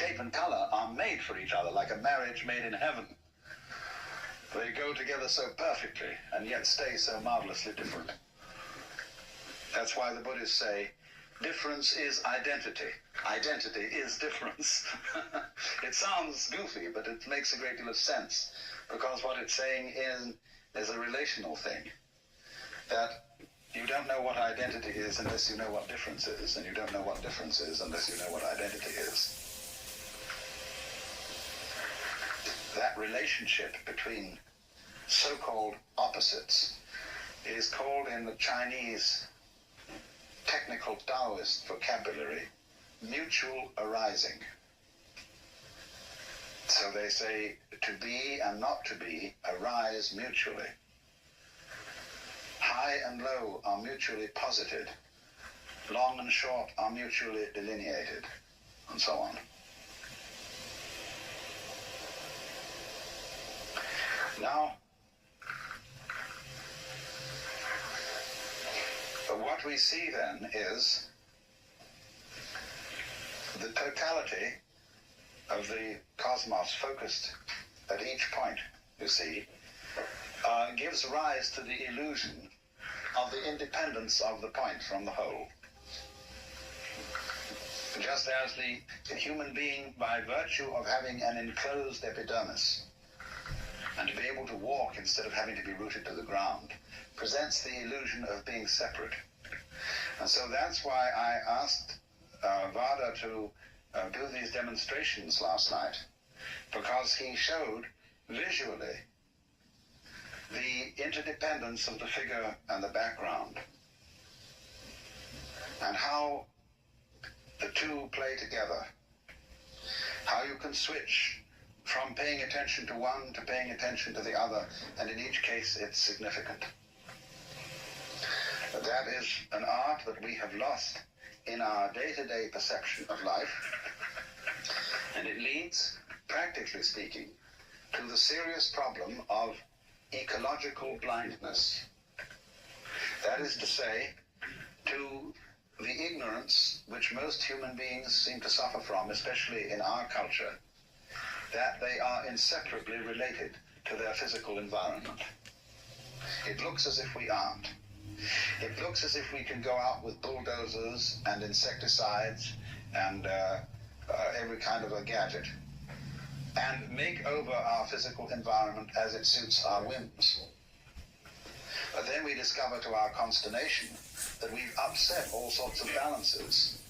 shape and color are made for each other, like a marriage made in heaven. They go together so perfectly and yet stay so marvelously different. That's why the Buddhists say, difference is identity. Identity is difference. It sounds goofy, but it makes a great deal of sense, because what it's saying is a relational thing. That you don't know what identity is unless you know what difference is, and you don't know what difference is unless you know what identity is. That relationship between so-called opposites is called in the Chinese technical Taoist vocabulary mutual arising. So they say to be and not to be arise mutually. High and low are mutually posited. Long and short are mutually delineated, and so on. Now, what we see then is the totality of the cosmos focused at each point, you see, gives rise to the illusion of the independence of the point from the whole. Just as the human being, by virtue of having an enclosed epidermis, and to be able to walk instead of having to be rooted to the ground, presents the illusion of being separate. And so that's why I asked Vada to do these demonstrations last night, because he showed visually the interdependence of the figure and the background, and how the two play together, how you can switch from paying attention to one to paying attention to the other, and in each case it's significant. That is an art that we have lost in our day-to-day perception of life, and it leads, practically speaking, to the serious problem of ecological blindness. That is to say, to the ignorance which most human beings seem to suffer from, especially in our culture, that they are inseparably related to their physical environment. It looks as if we aren't. It looks as if we can go out with bulldozers and insecticides and every kind of a gadget and make over our physical environment as it suits our whims. But then we discover to our consternation that we've upset all sorts of balances.